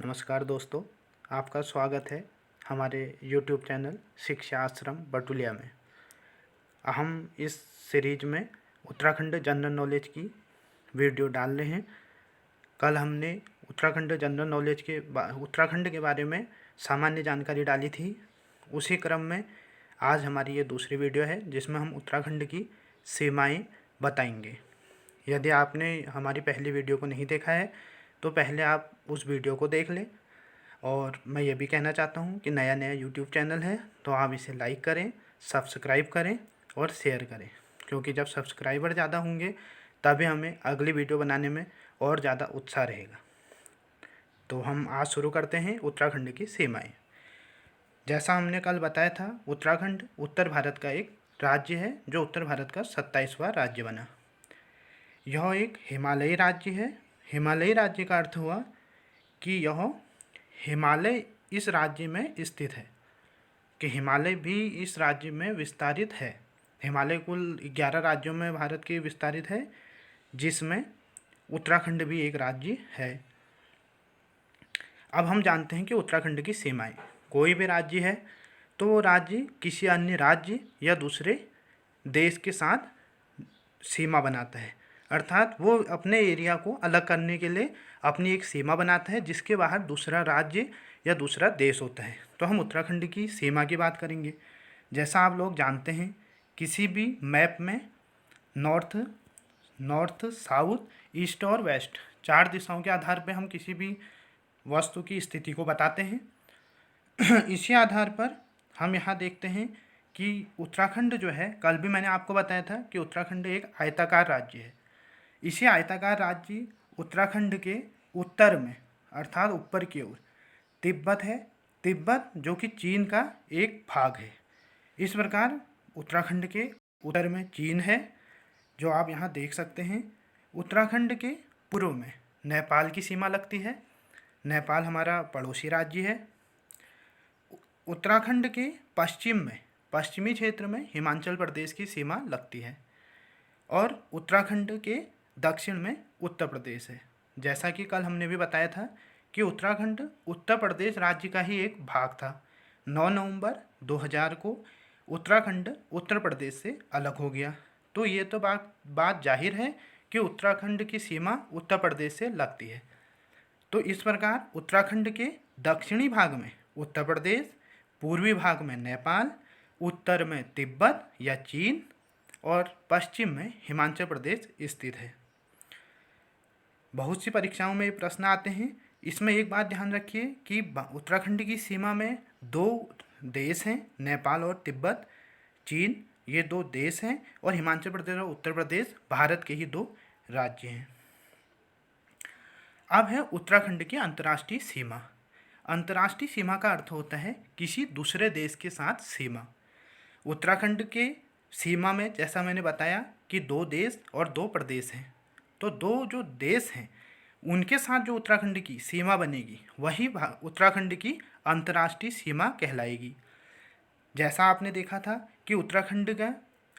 नमस्कार दोस्तों, आपका स्वागत है हमारे YouTube चैनल शिक्षा आश्रम बटुलिया में। हम इस सीरीज में उत्तराखंड जनरल नॉलेज की वीडियो डाल रहे हैं। कल हमने उत्तराखंड के बारे में सामान्य जानकारी डाली थी। उसी क्रम में आज हमारी ये दूसरी वीडियो है जिसमें हम उत्तराखंड की सीमाएं बताएंगे। यदि आपने हमारी पहली वीडियो को नहीं देखा है तो पहले आप उस वीडियो को देख लें। और मैं ये भी कहना चाहता हूँ कि नया यूट्यूब चैनल है तो आप इसे लाइक करें, सब्सक्राइब करें और शेयर करें, क्योंकि जब सब्सक्राइबर ज़्यादा होंगे तभी हमें अगली वीडियो बनाने में और ज़्यादा उत्साह रहेगा। तो हम आज शुरू करते हैं उत्तराखंड की सीमाएँ। जैसा हमने कल बताया था, उत्तराखंड उत्तर भारत का एक राज्य है जो उत्तर भारत का 27वां राज्य बना। यह एक हिमालयी राज्य है। हिमालयी राज्य का अर्थ हुआ कि यह हिमालय इस राज्य में स्थित है, कि हिमालय भी इस राज्य में विस्तारित है। हिमालय कुल 11 राज्यों में भारत के विस्तारित है, जिसमें उत्तराखंड भी एक राज्य है। अब हम जानते हैं कि उत्तराखंड की सीमाएं। कोई भी राज्य है तो वो राज्य किसी अन्य राज्य या दूसरे देश के साथ सीमा बनाता है, अर्थात वो अपने एरिया को अलग करने के लिए अपनी एक सीमा बनाता है जिसके बाहर दूसरा राज्य या दूसरा देश होता है। तो हम उत्तराखंड की सीमा की बात करेंगे। जैसा आप लोग जानते हैं, किसी भी मैप में नॉर्थ, साउथ, ईस्ट और वेस्ट 4 दिशाओं के आधार पर हम किसी भी वस्तु की स्थिति को बताते हैं। इसी आधार पर हम यहाँ देखते हैं कि उत्तराखंड जो है, कल भी मैंने आपको बताया था कि उत्तराखंड एक आयताकार राज्य है। इसी आयताकार राज्य उत्तराखंड के उत्तर में, अर्थात ऊपर की ओर तिब्बत है। तिब्बत जो कि चीन का एक भाग है। इस प्रकार उत्तराखंड के उत्तर में चीन है, जो आप यहाँ देख सकते हैं। उत्तराखंड के पूर्व में नेपाल की सीमा लगती है। नेपाल हमारा पड़ोसी राज्य है। उत्तराखंड के पश्चिम में, पश्चिमी क्षेत्र में हिमाचल प्रदेश की सीमा लगती है और उत्तराखंड के दक्षिण में उत्तर प्रदेश है। जैसा कि कल हमने भी बताया था कि उत्तराखंड उत्तर प्रदेश राज्य का ही एक भाग था। 9 नवंबर 2000 को उत्तराखंड उत्तर प्रदेश से अलग हो गया। तो ये तो बात जाहिर है कि उत्तराखंड की सीमा उत्तर प्रदेश से लगती है। तो इस प्रकार उत्तराखंड के दक्षिणी भाग में उत्तर प्रदेश, पूर्वी भाग में नेपाल, उत्तर में तिब्बत या चीन और पश्चिम में हिमाचल प्रदेश स्थित है। बहुत सी परीक्षाओं में ये प्रश्न आते हैं। इसमें एक बात ध्यान रखिए कि उत्तराखंड की सीमा में 2 देश हैं, नेपाल और तिब्बत, चीन, ये 2 देश हैं और हिमाचल प्रदेश और उत्तर प्रदेश भारत के ही 2 राज्य हैं। अब है उत्तराखंड की अंतर्राष्ट्रीय सीमा। अंतर्राष्ट्रीय सीमा का अर्थ होता है किसी दूसरे देश के साथ सीमा। उत्तराखंड के सीमा में जैसा मैंने बताया कि 2 देश और 2 प्रदेश हैं। तो 2 जो देश हैं उनके साथ जो उत्तराखंड की सीमा बनेगी वही उत्तराखंड की अंतर्राष्ट्रीय सीमा कहलाएगी। जैसा आपने देखा था कि उत्तराखंड का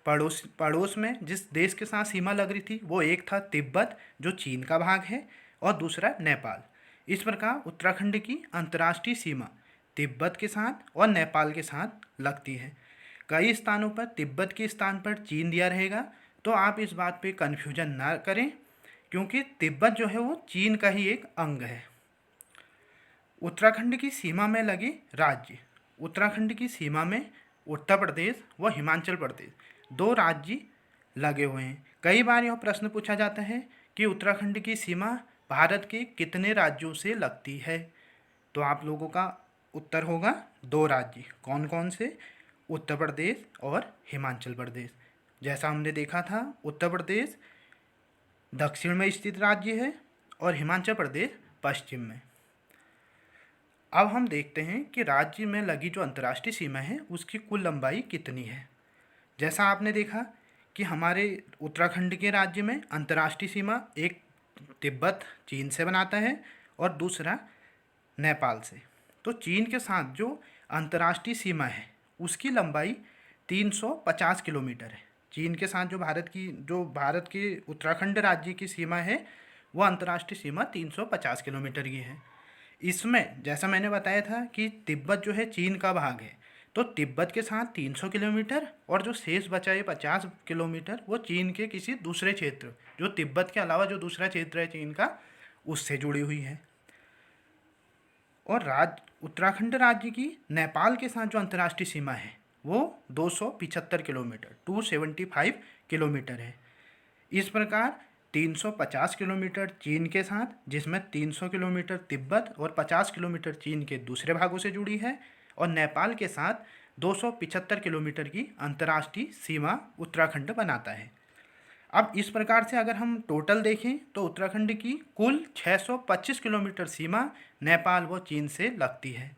पड़ोस में जिस देश के साथ सीमा लग रही थी वो एक था तिब्बत, जो चीन का भाग है, और दूसरा नेपाल। इस प्रकार उत्तराखंड की अंतर्राष्ट्रीय सीमा तिब्बत के साथ और नेपाल के साथ लगती है। कई स्थानों पर तिब्बत के स्थान पर चीन दिया रहेगा, तो आप इस बात पे कन्फ्यूजन ना करें, क्योंकि तिब्बत जो है वो चीन का ही एक अंग है। उत्तराखंड की सीमा में लगे राज्य। उत्तराखंड की सीमा में उत्तर प्रदेश व हिमाचल प्रदेश 2 राज्य लगे हुए हैं। कई बार यह प्रश्न पूछा जाता है कि उत्तराखंड की सीमा भारत के कितने राज्यों से लगती है, तो आप लोगों का उत्तर होगा 2 राज्य। कौन कौन से? उत्तर प्रदेश और हिमाचल प्रदेश। जैसा हमने देखा था, उत्तर प्रदेश दक्षिण में स्थित राज्य है और हिमाचल प्रदेश पश्चिम में। अब हम देखते हैं कि राज्य में लगी जो अंतर्राष्ट्रीय सीमा है उसकी कुल लंबाई कितनी है। जैसा आपने देखा कि हमारे उत्तराखंड के राज्य में अंतर्राष्ट्रीय सीमा एक तिब्बत चीन से बनाता है और दूसरा नेपाल से। तो चीन के साथ जो अंतर्राष्ट्रीय सीमा है उसकी लंबाई 350 किलोमीटर है। चीन के साथ जो भारत के उत्तराखंड राज्य की सीमा है वो अंतर्राष्ट्रीय सीमा 350 किलोमीटर की है। इसमें जैसा मैंने बताया था कि तिब्बत जो है चीन का भाग है, तो तिब्बत के साथ 300 किलोमीटर और जो शेष बचा है 50 किलोमीटर वो चीन के किसी दूसरे क्षेत्र, जो तिब्बत के अलावा जो दूसरा क्षेत्र है चीन का, उससे जुड़ी हुई है। और उत्तराखंड राज्य की नेपाल के साथ जो अंतर्राष्ट्रीय सीमा है वो 275 किलोमीटर 275 किलोमीटर है। इस प्रकार 350 किलोमीटर चीन के साथ, जिसमें 300 किलोमीटर तिब्बत और 50 किलोमीटर चीन के दूसरे भागों से जुड़ी है, और नेपाल के साथ 275 किलोमीटर की अंतर्राष्ट्रीय सीमा उत्तराखंड बनाता है। अब इस प्रकार से अगर हम टोटल देखें तो उत्तराखंड की कुल 625 किलोमीटर सीमा नेपाल व चीन से लगती है।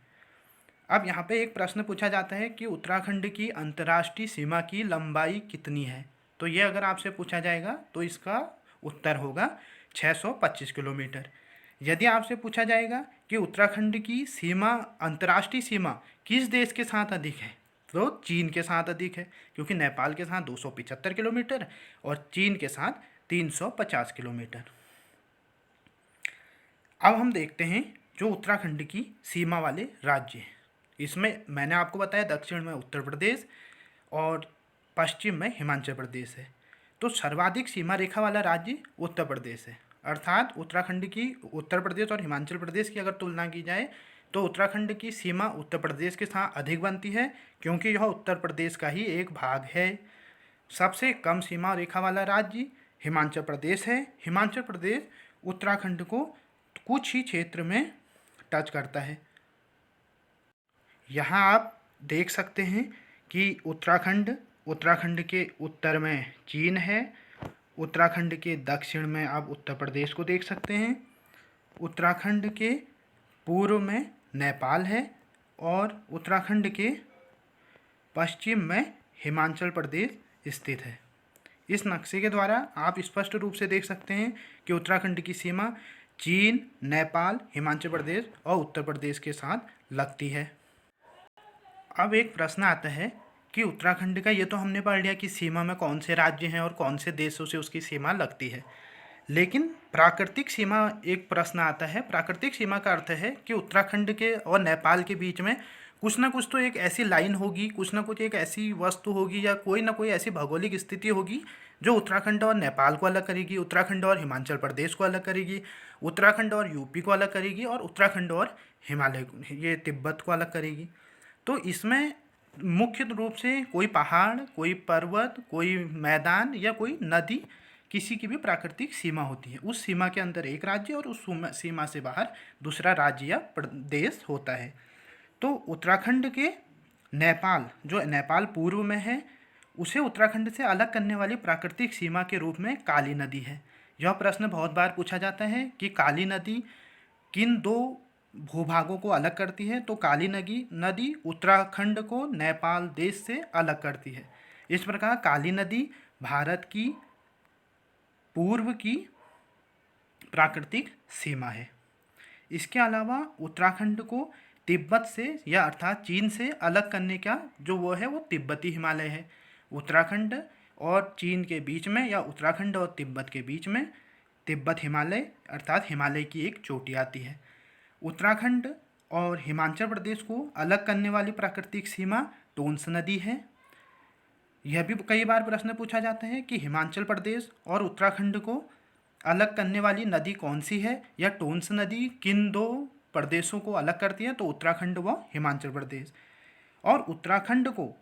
अब यहाँ पे एक प्रश्न पूछा जाता है कि उत्तराखंड की अंतर्राष्ट्रीय सीमा की लंबाई कितनी है, तो ये अगर आपसे पूछा जाएगा तो इसका उत्तर होगा 625 किलोमीटर। यदि आपसे पूछा जाएगा कि उत्तराखंड की सीमा, अंतर्राष्ट्रीय सीमा किस देश के साथ अधिक है, तो चीन के साथ अधिक है, क्योंकि नेपाल के साथ 275 किलोमीटर और चीन के साथ 350 किलोमीटर। अब हम देखते हैं जो उत्तराखंड की सीमा वाले राज्य हैं। इसमें मैंने आपको बताया दक्षिण में उत्तर प्रदेश और पश्चिम में हिमाचल प्रदेश है। तो सर्वाधिक सीमा रेखा वाला राज्य उत्तर प्रदेश है, अर्थात उत्तराखंड की, उत्तर प्रदेश और हिमाचल प्रदेश की अगर तुलना की जाए तो उत्तराखंड की सीमा उत्तर प्रदेश के साथ अधिक बनती है, क्योंकि यह उत्तर प्रदेश का ही एक भाग है। सबसे कम सीमा रेखा वाला राज्य हिमाचल प्रदेश है। हिमाचल प्रदेश उत्तराखंड को कुछ ही क्षेत्र में टच करता है। यहाँ आप देख सकते हैं कि उत्तराखंड के उत्तर में चीन है, उत्तराखंड के दक्षिण में आप उत्तर प्रदेश को देख सकते हैं, उत्तराखंड के पूर्व में नेपाल है और उत्तराखंड के पश्चिम में हिमाचल प्रदेश स्थित है। इस नक्शे के द्वारा आप स्पष्ट रूप से देख सकते हैं कि उत्तराखंड की सीमा चीन, नेपाल, हिमाचल प्रदेश और उत्तर प्रदेश के साथ लगती है। अब एक प्रश्न आता है कि उत्तराखंड का, ये तो हमने पढ़ लिया कि सीमा में कौन से राज्य हैं और कौन से देशों से उसकी सीमा लगती है, लेकिन प्राकृतिक सीमा, एक प्रश्न आता है। प्राकृतिक सीमा का अर्थ है कि उत्तराखंड के और नेपाल के बीच में कुछ ना कुछ तो एक ऐसी लाइन होगी, कुछ ना कुछ एक ऐसी वस्तु होगी या कोई ना कोई ऐसी भौगोलिक स्थिति होगी जो उत्तराखंड और नेपाल को अलग करेगी, उत्तराखंड और हिमाचल प्रदेश को अलग करेगी, उत्तराखंड और यूपी को अलग करेगी और उत्तराखंड और हिमालय, ये तिब्बत को अलग करेगी। तो इसमें मुख्य रूप से कोई पहाड़, कोई पर्वत, कोई मैदान या कोई नदी, किसी की भी प्राकृतिक सीमा होती है। उस सीमा के अंदर एक राज्य और उस सीमा से बाहर दूसरा राज्य या प्रदेश होता है। तो उत्तराखंड के नेपाल, जो नेपाल पूर्व में है, उसे उत्तराखंड से अलग करने वाली प्राकृतिक सीमा के रूप में काली नदी है। यह प्रश्न बहुत बार पूछा जाता है कि काली नदी किन दो भूभागों को अलग करती है, तो काली नदी उत्तराखंड को नेपाल देश से अलग करती है। इस प्रकार काली नदी भारत की पूर्व की प्राकृतिक सीमा है। इसके अलावा उत्तराखंड को तिब्बत से या अर्थात चीन से अलग करने का जो वो है वो तिब्बती हिमालय है। उत्तराखंड और चीन के बीच में या उत्तराखंड और तिब्बत के बीच में तिब्बत हिमालय अर्थात हिमालय की एक चोटी आती है। उत्तराखंड और हिमाचल प्रदेश को अलग करने वाली प्राकृतिक सीमा टोंस नदी है। यह भी कई बार प्रश्न पूछा जाता है कि हिमाचल प्रदेश और उत्तराखंड को अलग करने वाली नदी कौन सी है, या टोंस नदी किन दो प्रदेशों को अलग करती है, तो उत्तराखंड व हिमाचल प्रदेश। और उत्तराखंड को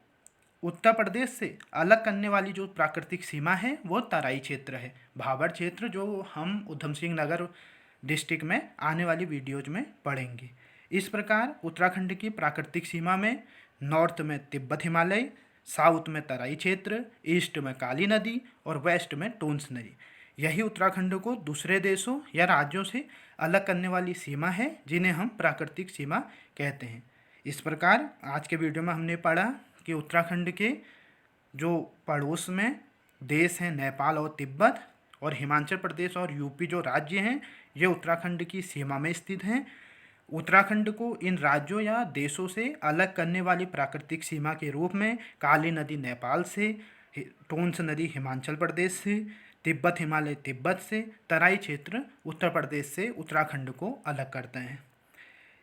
उत्तर प्रदेश से अलग करने वाली जो प्राकृतिक सीमा है वो तराई क्षेत्र है, भाबर क्षेत्र, जो हम उधम सिंह नगर डिस्ट्रिक्ट में आने वाली वीडियोज में पढ़ेंगे। इस प्रकार उत्तराखंड की प्राकृतिक सीमा में नॉर्थ में तिब्बत हिमालय, साउथ में तराई क्षेत्र, ईस्ट में काली नदी और वेस्ट में टोंस नदी, यही उत्तराखंड को दूसरे देशों या राज्यों से अलग करने वाली सीमा है, जिन्हें हम प्राकृतिक सीमा कहते हैं। इस प्रकार आज के वीडियो में हमने पढ़ा कि उत्तराखंड के जो पड़ोस में देश हैं नेपाल और तिब्बत, और हिमाचल प्रदेश और यूपी जो राज्य हैं ये उत्तराखंड की सीमा में स्थित हैं। उत्तराखंड को इन राज्यों या देशों से अलग करने वाली प्राकृतिक सीमा के रूप में काली नदी नेपाल से, टोंस नदी हिमाचल प्रदेश से, तिब्बत हिमालय तिब्बत से, तराई क्षेत्र उत्तर प्रदेश से उत्तराखंड को अलग करते हैं।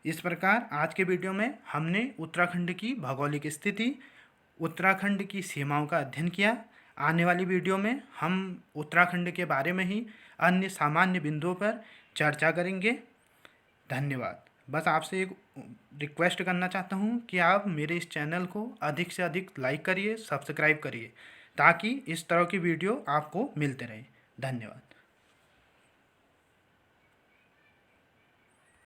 इस प्रकार आज के वीडियो में हमने उत्तराखंड की भौगोलिक स्थिति, उत्तराखंड की सीमाओं का अध्ययन किया। आने वाली वीडियो में हम उत्तराखंड के बारे में ही अन्य सामान्य बिंदुओं पर चर्चा करेंगे। धन्यवाद। बस आपसे एक रिक्वेस्ट करना चाहता हूँ कि आप मेरे इस चैनल को अधिक से अधिक लाइक करिए, सब्सक्राइब करिए, ताकि इस तरह की वीडियो आपको मिलते रहे। धन्यवाद।